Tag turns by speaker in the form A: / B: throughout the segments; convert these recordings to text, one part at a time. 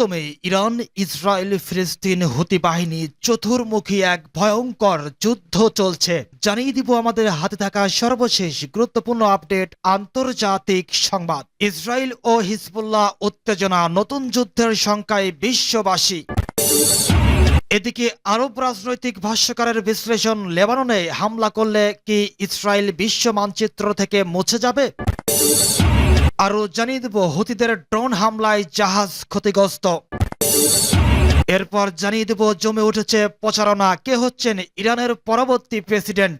A: পুরোদমে Iran, Israel, ফিলিস্তিন, হুতি বাহিনী চতুর্মুখী এক ভয়ঙ্কর যুদ্ধ চলছে। জানিয়ে দিব আমাদের হাতে থাকা সর্বশেষ গুরুত্বপূর্ণ আপডেট, আন্তর্জাতিক সংবাদ। ইসরায়েল ও হিজবুল্লাহ উত্তেজনা, নতুন যুদ্ধের শঙ্কায় বিশ্ববাসী। এদিকে আরব রাজনৈতিক ভাষ্যকারের বিশ্লেষণ, লেবাননে হামলা করলে কি ইসরায়েল বিশ্ব মানচিত্র থেকে মুছে যাবে? আরও জানিয়ে দেব হুতিদের ড্রোন হামলায় জাহাজ ক্ষতিগ্রস্ত। এরপর জানিয়ে দেব জমে উঠেছে প্রচারণা, কে হচ্ছেন ইরানের পরবর্তী প্রেসিডেন্ট।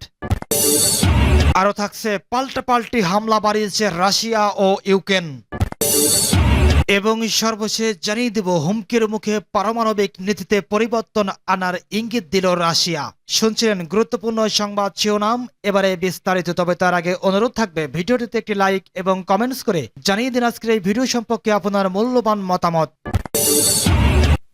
A: আরও থাকছে পাল্টাপাল্টি হামলা বাড়িয়েছে রাশিয়া ও ইউক্রেন। এবং সর্বশেষ জানিয়ে দেব হুমকির মুখে পারমাণবিক নীতিতে পরিবর্তন আনার ইঙ্গিত দিল রাশিয়া। শুনছিলেন গুরুত্বপূর্ণ সংবাদ শিরোনাম, এবারে বিস্তারিত। তবে তার আগে অনুরোধ থাকবে ভিডিওটিতে একটি লাইক এবং কমেন্টস করে জানিয়ে দিন আজকের এই ভিডিও সম্পর্কে আপনার মূল্যবান মতামত।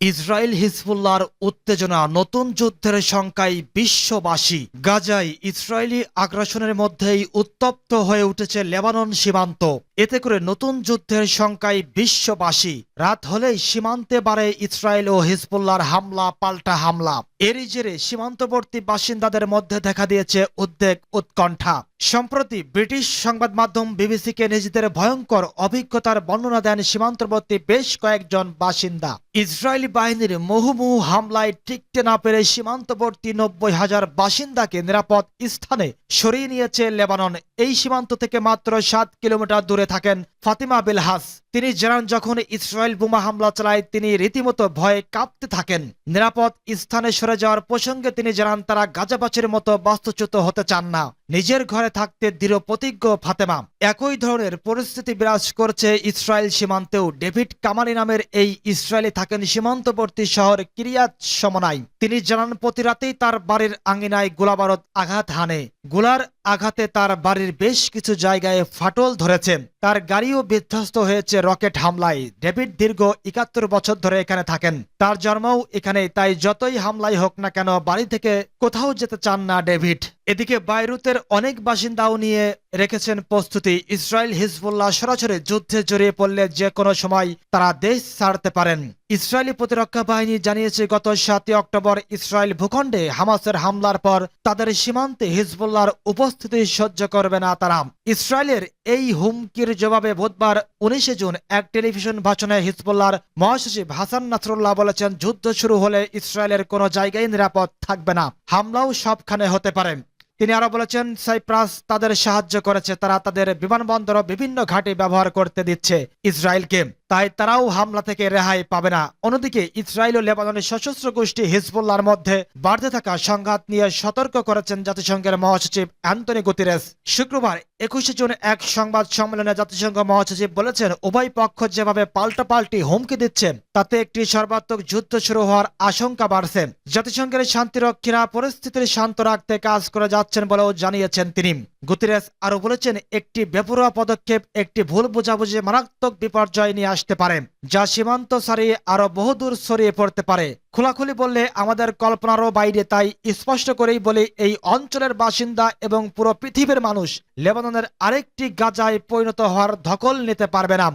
A: ইসরায়েল হিজবুল্লাহর উত্তেজনা, নতুন যুদ্ধের শঙ্কায় বিশ্ববাসী। গাজায় ইসরায়েলি আগ্রাসনের মধ্যেই উত্তপ্ত হয়ে উঠেছে লেবানন সীমান্ত। এতে করে নতুন যুদ্ধের শঙ্কায় বিশ্ববাসী। রাত হলেই সীমান্তে বাড়ে ইসরায়েল ও হিজবুল্লাহর হামলা পাল্টা হামলা। এরই জেরে সীমান্তবর্তী বাসিন্দাদের মধ্যে দেখা দিয়েছে উদ্বেগ, উৎকণ্ঠা। সম্প্রতি ব্রিটিশ সংবাদ মাধ্যম বিবিসিকে নিজেদের ভয়ঙ্কর অভিজ্ঞতার বর্ণনা দেন সীমান্তবর্তী বেশ কয়েকজন বাসিন্দা। ইসরায়েলি বাহিনীর মুহুর্মুহু হামলায় টিকতে না পেরে সীমান্তবর্তী 90,000 বাসিন্দাকে নিরাপদ স্থানে সরিয়ে নিয়েছে লেবানন। এই সীমান্ত থেকে মাত্র 7 কিলোমিটার দূরে থাকেন ফাতিমা বিলহাস। তিনি জানান, যখন ইসরায়েল বোমা হামলা চালায় তিনি রীতিমতো ভয়ে কাঁপতে থাকেন। নিরাপদ স্থানে সরে যাওয়ার প্রসঙ্গে তিনি জানান, তারা গাজাবাসীর মতো বাস্তুচ্যুত হতে চান না, নিজের ঘরে থাকতে দৃঢ় প্রতিজ্ঞ ফাতেমা। একই ধরনের পরিস্থিতি বিরাজ করছে ইসরায়েল সীমান্তেও। ডেভিড কামানি নামের এই ইসরায়েলি থাকেন সীমান্তবর্তী শহর কিরিয়াত শমনায়। তিনি জানান, প্রতি রাতেই তার বাড়ির আঙ্গিনায় গোলাবারুদ আঘাত হানে। গোলার আঘাতে তার বাড়ির বেশ কিছু জায়গায় ফাটল ধরেছে। তার গাড়িও বিধ্বস্ত হয়েছে রকেট হামলায়। ডেভিড দীর্ঘ 71 বছর ধরে এখানে থাকেন, তার জন্মও এখানে। তাই যতই হামলাই হোক না কেন বাড়ি থেকে কোথাও যেতে চান না ডেভিড। এদিকে বাইরুতের অনেক বাসিন্দাও নিয়ে রেখেছেন প্রস্তুতি। ইসরায়েল হিজবুল্লাহ সরাসরি যুদ্ধে জড়িয়ে পড়লে যে কোনো সময় তারা দেশ ছাড়তে পারেন। ইসরায়েলি প্রতিরক্ষা বাহিনী জানিয়েছে, গত 7 অক্টোবর ইসরায়েল ভূখণ্ডে হামাসের হামলার পর তাদের সীমান্তে হিজবুল্লাহর উপস্থিতি সহ্য করবে না তারা। ইসরায়েলের এই হুমকির জবাবে বুধবার 19 জুন এক টেলিভিশন ভাষণে হিজবুল্লাহর মহাসচিব হাসান নাসরুল্লাহ বলেছেন, যুদ্ধ শুরু হলে ইসরায়েলের কোনো জায়গায় নিরাপদ থাকবে না, হামলাও সবখানে হতে পারে। তিনি আরো বলেছেন, সাইপ্রাস তাদের সাহায্য করেছে, তারা তাদের বিমানবন্দর ও বিভিন্ন ঘাঁটি ব্যবহার করতে দিচ্ছে ইসরায়েলকে, তাই তারাও হামলা থেকে রেহাই পাবে না। অন্যদিকে ইসরায়েল ও লেবাননের সশস্ত্র গোষ্ঠী হিজবুল্লাহর মধ্যে বাড়তে থাকা সংঘাত নিয়ে সতর্ক করেছেন জাতিসংঘের মহাসচিব অ্যান্টনি গুতেরেস। শুক্রবার 21 জুন এক সংবাদ সম্মেলনে জাতিসংঘ মহাসচিব বলেছেন, উভয় পক্ষ যেভাবে পাল্টাপাল্টি হুমকি দিচ্ছে তাতে একটি সর্বাত্মক যুদ্ধ শুরু হওয়ার আশঙ্কা বাড়ছে। জাতিসংঘের শান্তিরক্ষীরা পরিস্থিতির শান্ত রাখতে কাজ করে যাচ্ছেন বলেও জানিয়েছেন তিনি। গুতেরেস আরো বলেছেন, একটি বেপরোয়া পদক্ষেপ একটি ভুল বোঝাবুঝি মারাত্মক বিপর্যয় নিয়ে আসতে পারে, যা সীমান্ত ছাড়িয়ে আরো বহুদূর ছড়িয়ে পড়তে পারে। খোলাখুলি বললে আমাদের কল্পনারও বাইরে। তাই স্পষ্ট করেই বলি, এই অঞ্চলের বাসিন্দা এবং পুরো পৃথিবীর মানুষ লেবাননের আরেকটি গাজায় পরিণত হওয়ার ধকল নিতে পারবে না।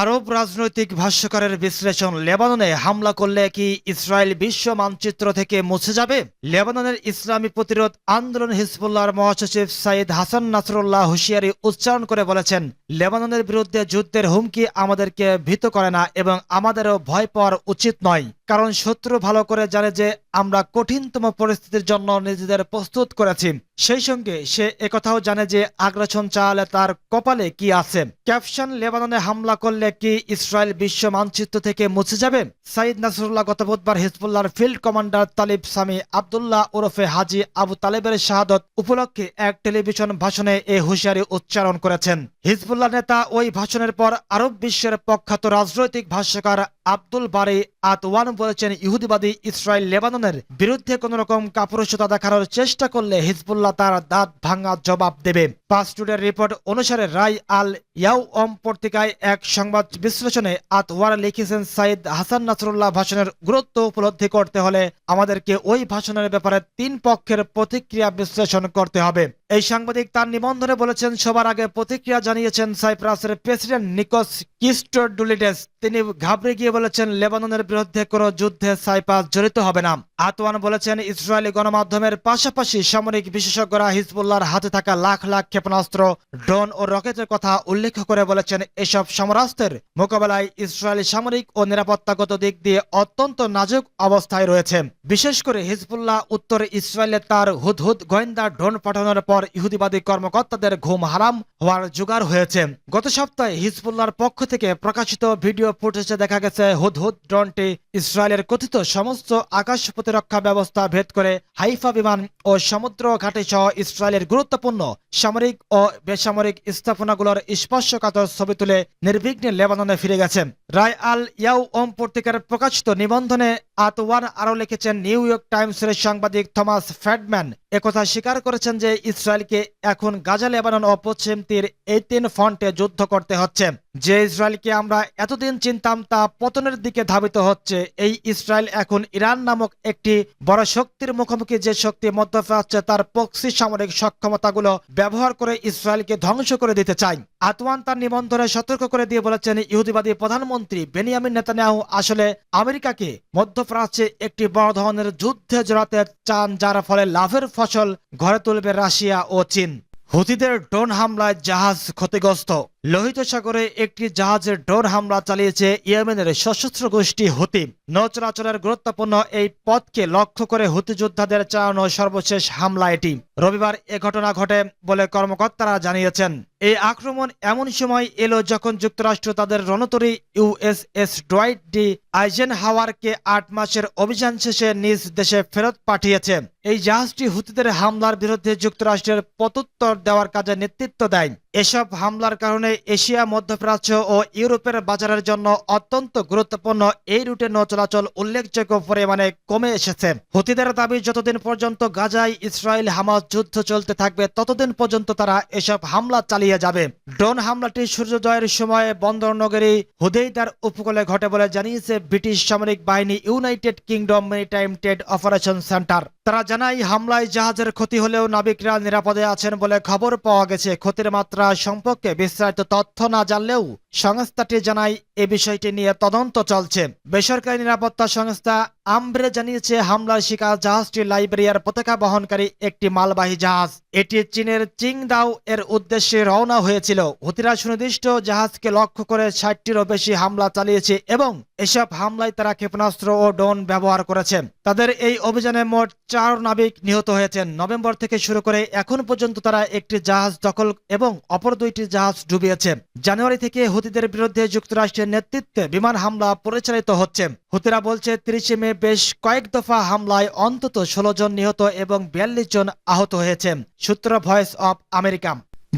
A: আরব রাজনৈতিক ভাষ্যকারের বিশ্লেষণ, লেবাননে হামলা করলে কি ইসরায়েল বিশ্ব মানচিত্র থেকে মুছে যাবে? লেবাননের ইসলামী প্রতিরোধ আন্দোলন হিজবুল্লাহর মহাসচিব সাইদ হাসান নাসরুল্লাহ হুঁশিয়ারি উচ্চারণ করে বলেছেন, লেবাননের বিরুদ্ধে যুদ্ধের হুমকি আমাদেরকে ভীত করে না এবং আমাদেরও ভয় পাওয়ার উচিত নয়, কারণ শত্রু ভালো করে জানে যে আমরা কঠিনতম পরিস্থিতির জন্য নিজেদের প্রস্তুত করেছি। সেই সঙ্গে সে একথাও জানে যে আগ্রাসন চালালে তার কপালে কি আছে। ক্যাপশন, লেবাননে হামলা করলে কি ইসরায়েল বিশ্ব মানচিত্র থেকে মুছে যাবে? সাইদ নাসরুল্লাহ গত বুধবার হিজবুল্লাহর ফিল্ড কমান্ডার তালিব সামি আবদুল্লাহ ওরফে হাজি আবু তালেবের শাহাদত উপলক্ষে এক টেলিভিশন ভাষণে এ হুঁশিয়ারি উচ্চারণ করেছেন। হিজবুল্লাহ নেতা ওই ভাষণের পর আরব বিশ্বের প্রখ্যাত রাজনৈতিক ভাষ্যকার আব্দুল বারি আতওয়ান বলেছেন, ইহুদিবাদী ইসরায়েল লেবাননের বিরুদ্ধে কোন রকম কাপুরুষতা দেখানোর চেষ্টা করলে হিজবুল্লাহ তার দাঁত ভাঙা জবাব দেবে। পাস টুডের রিপোর্ট অনুসারে রাই আল ইয়াওম পত্রিকায় এক সংবাদ বিশ্লেষণে আতওয়ার লিখেছেন, সাইদ হাসান নাসরুল্লাহ ভাষণের গুরুত্ব উপলব্ধি করতে হলে আমাদেরকে ওই ভাষণের ব্যাপারে 3 পক্ষের প্রতিক্রিয়া বিশ্লেষণ করতে হবে। এই সাংবাদিক তার নিবন্ধনে বলেছেন, সবার আগে প্রতিক্রিয়া জানিয়েছেন সাইপ্রাসের প্রেসিডেন্ট নিকোস ক্রিস্টোডুলিডেস। তিনি ঘাবড়ে গিয়ে বলেছেন, লেবাননের বিরুদ্ধে কোনো যুদ্ধে সাইপ্রাস জড়িত হবে না। আতওয়ান বলেছেন, ইসরায়েলি গণমাধ্যমের পাশাপাশি সামরিক বিশেষজ্ঞরা হিজবুল্লাহর হাতে থাকা লাখ লাখ ক্ষেপণাস্ত্র, ড্রোন ও রকেটের কথা উল্লেখ করে বলেছেন, এসব সমরাস্ত্রের মোকাবেলায় ইসরায়েলি সামরিক ও নিরাপত্তাগত দিক দিয়ে অত্যন্ত নাজুক অবস্থায় রয়েছে। বিশেষ করে হিজবুল্লাহ উত্তর ইসরায়েলে তার হুদহুদ গোয়েন্দা ড্রোন পাঠানোর পর ইহুদিবাদী কর্মকর্তাদের ঘুম হারাম হওয়ার জোগাড় হয়েছে। গত সপ্তাহে হিজবুল্লাহর পক্ষ থেকে প্রকাশিত ভিডিও ফুটেজে দেখা গেছে, হুদহুদ ড্রোনটি ইসরায়েলের কথিত সমস্ত আকাশ প্রতিরক্ষা ব্যবস্থা ভেদ করে হাইফা বিমান ও সমুদ্র ঘাটে সহ ইসরায়েলের গুরুত্বপূর্ণ সামরিক ও বেসামরিক স্থাপনাগুলোর স্পর্শকাতর ছবি তুলে নির্বিঘ্নে লেবাননে ফিরে গেছে। রায় আল ইয়াওম পত্রিকার প্রকাশিত নিবন্ধনে আতওয়ান আরও লিখেছেন, নিউ ইয়র্ক টাইমসের সাংবাদিক থমাস ফ্যাডম্যান একথা স্বীকার করেছেন যে ইসরায়েলকে এখন গাজা, লেবানন ও পশ্চিম তীর এই 3 ফ্রন্টে যুদ্ধ করতে হচ্ছে। যে ইসরায়েলকে আমরা এতদিন চিনতাম তা পতনের দিকে ধাবিত হচ্ছে। এই ইসরায়েল এখন ইরান নামক একটি বড় শক্তির মুখোমুখি, যে শক্তি মধ্যপ্রাচ্যে তার প্রক্সি সামরিক সক্ষমতাগুলো ব্যবহার করে ইসরায়েলকে ধ্বংস করে দিতে চায়। আতওয়ান তার নিবন্ধনে সতর্ক করে দিয়ে বলেছেন, ইহুদিবাদী প্রধানমন্ত্রী বেনিয়ামিন নেতানিয়াহু আসলে আমেরিকাকে মধ্যপ্রাচ্যে একটি বড় ধরনের যুদ্ধে জড়াতে চান, যার ফলে লাভের ফসল ঘরে তুলবে রাশিয়া ও চীন। হুতিদের ড্রোন হামলায় জাহাজ ক্ষতিগ্রস্ত। লোহিত সাগরে একটি জাহাজের ড্রোন হামলা চালিয়েছে ইয়েমেনের সশস্ত্র গোষ্ঠী হুতি। নৌ চলাচলের গুরুত্বপূর্ণ এই পথকে লক্ষ্য করে হুতি যোদ্ধাদের চালানো সর্বশেষ হামলা এটি। রবিবার এ ঘটনা ঘটে বলে কর্মকর্তারা জানিয়েছেন। এই আক্রমণ এমন সময় এলো যখন যুক্তরাষ্ট্র তাদের রণতরী ইউএসএস ডোয়াইট ডি আইজেনহাওয়ারকে 8 মাসের অভিযান শেষে নিজ দেশে ফেরত পাঠিয়েছে। এই জাহাজটি হুতিদের হামলার বিরুদ্ধে যুক্তরাষ্ট্রের প্রত্যুত্তর দেওয়ার কাজে নেতৃত্ব দেয়। এসব হামলার কারণে এশিয়া, মধ্যপ্রাচ্য ও ইউরোপের বাজারের জন্য অত্যন্ত গুরুত্বপূর্ণ এই রুটে নৌ চলাচল উল্লেখযোগ্য পরিমাণে কমে এসেছে। হুতিদের দাবি, যতদিন পর্যন্ত গাজায় ইসরায়েল হামাস যুদ্ধ চলতে থাকবে ততদিন পর্যন্ত তারা এসব হামলা চালিয়ে যাবে। ড্রোন হামলাটি সূর্যোদয়ের সময়ে বন্দরনগরী হুদেইদার উপকূলে ঘটে বলে জানিয়েছে ব্রিটিশ সামরিক বাহিনী United kingdom maritime trade operation centre. তারা জানায়, হামলায় জাহাজের ক্ষতি হলেও নাবিকরা নিরাপদে আছেন বলে খবর পাওয়া গেছে। ক্ষতির মাত্রা সম্পর্কে বিস্তারিত তথ্য না জানলেও সংস্থাটি জানায় এ বিষয়টি নিয়ে তদন্ত চলছে। বেসরকারি নিরাপত্তা সংস্থা আমব্রে জানিয়েছে, হামলার শিকার জাহাজটি লাইবেরিয়ার পতাকা বহনকারী একটি মালবাহী জাহাজ। এটি চীনের চিংদাও এর উদ্দেশ্যে রওনা হয়েছিল। হুতিরা সুনির্দিষ্ট জাহাজকে লক্ষ্য করে 60টিরও বেশি হামলা চালিয়েছে এবং এসব হামলায় তারা ক্ষেপণাস্ত্র ও ড্রোন ব্যবহার করেছে। তাদের এই অভিযানে মোট 4 নাবিক নিহত হয়েছেন। নভেম্বর থেকে শুরু করে এখন পর্যন্ত তারা একটি জাহাজ দখল এবং অপর 2টি জাহাজ ডুবিয়েছে। জানুয়ারি থেকে হুতিদের বিরুদ্ধে যুক্তরাষ্ট্রের নেতৃত্বে বিমান হামলা পরিচালিত হচ্ছে। হুতিরা বলছে, 30 মে বেশ কয়েক দফা হামলায় অন্তত 16 জন নিহত এবং 42 জন আহত হয়েছে। সূত্র ভয়েস অব আমেরিকা।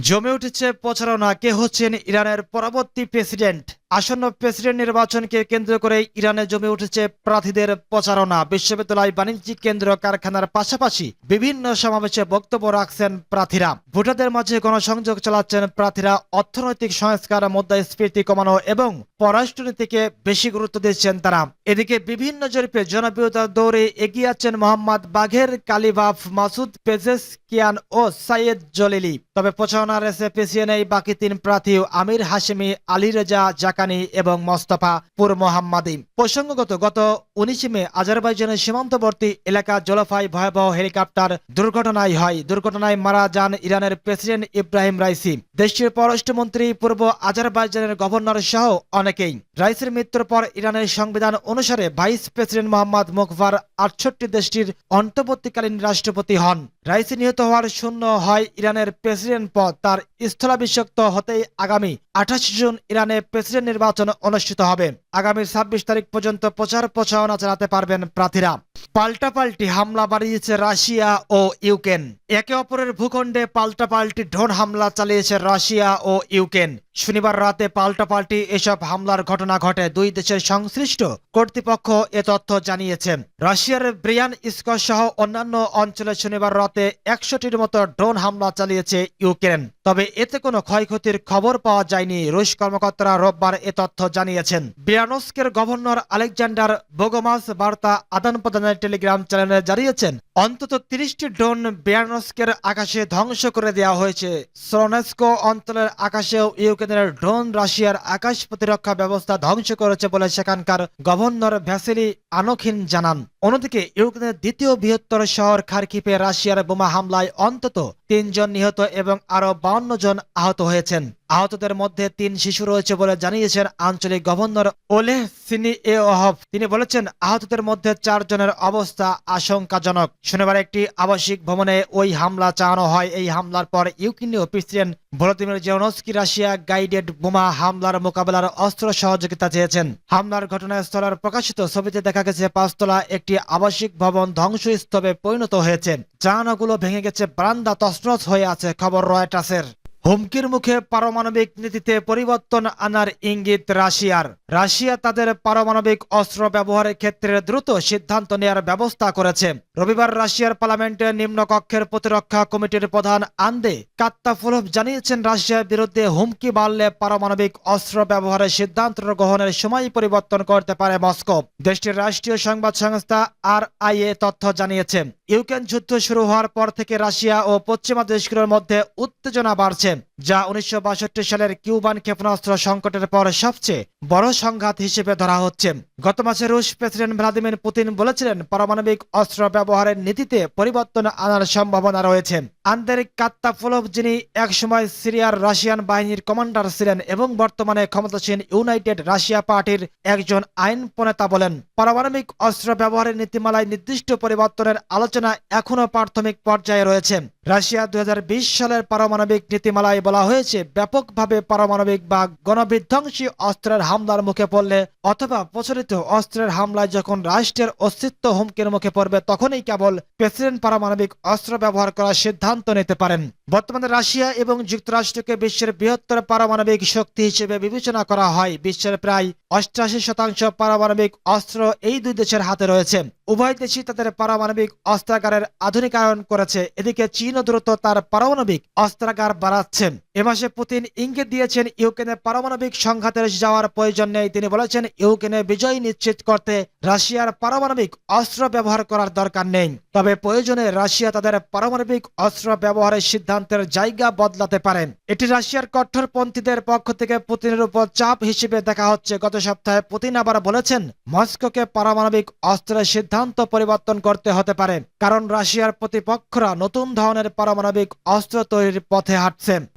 A: জমে উঠেছে প্রচারণা, কে হচ্ছেন ইরানের পরবর্তী প্রেসিডেন্ট। আসন্ন প্রেসিডেন্ট নির্বাচনকে কেন্দ্র করে ইরানে জমে উঠেছে প্রার্থীদের প্রচারণা। বিশ্ববিদ্যালয়, বাণিজ্যিক কেন্দ্র, কারখানার পাশাপাশি বিভিন্ন সমাবেশে বক্তব্য রাখছেন প্রার্থীরা। ভোটারদের মাঝে গণসংযোগ চালাচ্ছেন প্রার্থীরা। অর্থনৈতিক সংস্কার, মুদ্রাস্ফীতি কমানো এবং পররাষ্ট্রনীতিকে বেশি গুরুত্ব দিচ্ছেন তারা। এদিকে বিভিন্ন জরিপে জনপ্রিয়তার দৌড়ে এগিয়ে আছেন মোহাম্মদ বাঘের, কালিবাফ, মাসুদ পেজেশকিয়ান ও সাইয়েদ জলিলি। তবে প্রচারণা রেসে পিছিয়ে নেই বাকি 3 প্রার্থী, আমির হাশেমি, আলী রেজা জাকানি এবং মোস্তফা পুর মোহাম্মদী। প্রসঙ্গত, গত 19 মে আজারবাইজানের সীমান্তবর্তী এলাকা জলফায় ভয়াবহ হেলিকপ্টার দুর্ঘটনায় হয়। দুর্ঘটনায় মারা যান ইরানের প্রেসিডেন্ট ইব্রাহিম রাইসি, দেশটির পররাষ্ট্রমন্ত্রী, পূর্ব আজারবাইজানের গভর্নর সহ অনেকেই। রাইসির মৃত্যুর পর ইরানের সংবিধান অনুসারে ভাইস প্রেসিডেন্ট মোহাম্মদ মুখভার 68 দেশটির অন্তর্বর্তীকালীন রাষ্ট্রপতি হন। রাইসি নিহত হওয়ার শূন্য হয় ইরানের প্রেসিডেন্ট পদ। তার স্থলাভিষিক্ত হতেই আগামী 28 জুন ইরানে প্রেসিডেন্ট নির্বাচন অনুষ্ঠিত হবে। আগামী 26 তারিখ পর্যন্ত প্রচারণা চালাতে পারবেন প্রার্থীরা। পাল্টাপাল্টি হামলা বাড়িয়েছে রাশিয়া ও ইউক্রেন। একে অপরের ভূখণ্ডে পাল্টাপাল্টি ড্রোন হামলা চালিয়েছে রাশিয়া ও ইউক্রেন। শনিবার রাতে পাল্টাপাল্টি এসব হামলার ঘটনা ঘটে। দুই দেশের সংশ্লিষ্ট কর্তৃপক্ষ এ তথ্য জানিয়েছেন। রাশিয়ার ব্রিয়ান স্কট সহ অন্যান্য অঞ্চলে শনিবার রাতে 100টির মতো ড্রোন হামলা চালিয়েছে ইউক্রেন। তবে এতে কোনো ক্ষয়ক্ষতির খবর পাওয়া যায়নি। রুশ কর্মকর্তারা রোববার এ তথ্য জানিয়েছেন। ব্রিয়ানস্কের গভর্নর আলেকজান্ডার বোগোমাস বার্তা আদান প্রদানের টেলিগ্রাম চ্যানেলে জানিয়েছেন, অন্তত 30টি ড্রোন ব্রিয়ানস্কের আকাশে ধ্বংস করে দেওয়া হয়েছে। সোনেস্কো অঞ্চলের আকাশেও ইউক্রেনের ড্রোন রাশিয়ার আকাশ প্রতিরক্ষা ব্যবস্থা ধ্বংস করেছে বলে সেখানকার গভর্নর ভ্যাসিলি আনোখিন জানান। অন্যদিকে ইউক্রেনের দ্বিতীয় বৃহত্তর শহর খার্কিভে রাশিয়ার বোমা হামলায় অন্তত 3 জন নিহত এবং আরো 52 জন আহত হয়েছেন। আহতদের মধ্যে 3 শিশু রয়েছে বলে জানিয়েছেন আঞ্চলিক গভর্নর ওলেহ সিনিএওহভ। তিনি বলেছেন, আহতদের মধ্যে 4 জনের অবস্থা আশঙ্কাজনক। শনিবার একটি আবাসিক ভবনে ওই হামলা চালানো হয়। এই হামলার পর ইউক্রেনীয় president Volodymyr Zelensky Russia guided বোমা হামলার মোকাবেলার অস্ত্র সহযোগিতা চেয়েছেন। হামলার ঘটনাস্থলের প্রকাশিত ছবিতে দেখা গেছে 5 তলা একটি আবাসিক ভবন ধ্বংসস্তূপে পরিণত হয়েছে। জানালাগুলো ভেঙে গেছে, বারান্দা তছনছ হয়ে আছে। খবর রয়টার্সের। হুমকির মুখে পারমাণবিক নীতিতে পরিবর্তন আনার ইঙ্গিত রাশিয়ার। রাশিয়া তাদের পারমাণবিক অস্ত্র ব্যবহারের ক্ষেত্রে দ্রুত সিদ্ধান্ত নেওয়ার ব্যবস্থা করেছে। রবিবার রাশিয়ার পার্লামেন্টের নিম্নকক্ষের প্রতিরক্ষা কমিটির প্রধান আন্দ্রে কাত্তাফোলভ জানিয়েছেন, রাশিয়ার বিরুদ্ধে হুমকি বাড়লে পারমাণবিক অস্ত্র ব্যবহারের সিদ্ধান্ত গ্রহণের সময় পরিবর্তন করতে পারে মস্কো। দেশটির রাষ্ট্রীয় সংবাদ সংস্থা আরআইএ তথ্য জানিয়েছে, ইউক্রেন যুদ্ধ শুরু হওয়ার পর থেকে রাশিয়া ও পশ্চিমা দেশগুলোর মধ্যে উত্তেজনা বাড়ছে, যা 1962 সালের কিউবান ক্ষেপণাস্ত্র সংকটের পর সবচেয়ে বড় সংঘাত হিসেবে ধরা হচ্ছে। গত মাসে রুশ প্রেসিডেন্ট ভ্লাদিমির পুতিন বলেছিলেন, পারমাণবিক অস্ত্র ব্যবহারের নীতিতে পরিবর্তন আনার সম্ভাবনা রয়েছে। আন্দ্রে কাত্তাফোলভ, যিনি একসময় সিরিয়ার রাশিয়ান বাহিনীর কমান্ডার ছিলেন এবং বর্তমানে ক্ষমতাসীন ইউনাইটেড রাশিয়া পার্টির একজন আইন প্রণেতা, বলেন, পারমাণবিক অস্ত্র ব্যবহারের নীতিমালায় নির্দিষ্ট পরিবর্তনের আলোচনা এখনো প্রাথমিক পর্যায়ে রয়েছে। রাশিয়া 2020 সালের পারমাণবিক নীতিমালায় বলা হয়েছে, ব্যাপকভাবে পারমাণবিক বা গণবিধ্বংসী অস্ত্রের হামলার মুখে পড়লে অথবা প্রচলিত অস্ত্রের হামলায় যখন রাষ্ট্রের অস্তিত্ব হুমকির মুখে পড়বে, তখনই কেবল প্রেসিডেন্ট পারমাণবিক অস্ত্র ব্যবহার করার সিদ্ধান্ত নিতে পারেন। বর্তমানে রাশিয়া এবং যুক্তরাষ্ট্রকে বিশ্বের বৃহত্তর পারমাণবিক শক্তি হিসেবে বিবেচনা করা হয়। বিশ্বের প্রায় 88% পারমাণবিক অস্ত্র এই দুই দেশের হাতে রয়েছে। উভয় দেশই তাদের পারমাণবিক অস্ত্রাগারের আধুনিকায়ন করেছে। এদিকে চীনও দ্রুত তার পারমাণবিক অস্ত্রাগার বাড়াচ্ছে। এ মাসে পুতিন ইঙ্গিত দিয়েছেন, ইউক্রেনে পারমাণবিক সংঘাতে যাওয়ার প্রয়োজন নেই। তিনি বলেছেন, ইউক্রেনে বিজয় নিশ্চিত করতে রাশিয়ার পারমাণবিক অস্ত্র ব্যবহার করার দরকার নেই। তবে প্রয়োজনে রাশিয়া তাদের পারমাণবিক অস্ত্র ব্যবহারের সিদ্ধান্তের জায়গা বদলাতে পারেন। এটি রাশিয়ার কট্টরপন্থীদের পক্ষ থেকে পুতিনের উপর চাপ হিসেবে দেখা হচ্ছে। গত সপ্তাহে পুতিন আবার বলেছেন, মস্কোকে পারমাণবিক অস্ত্রের সিদ্ধান্ত পরিবর্তন করতে হতে পারে, কারণ রাশিয়ার প্রতিপক্ষরা নতুন ধরনের পারমাণবিক অস্ত্র তৈরির পথে হাঁটছে।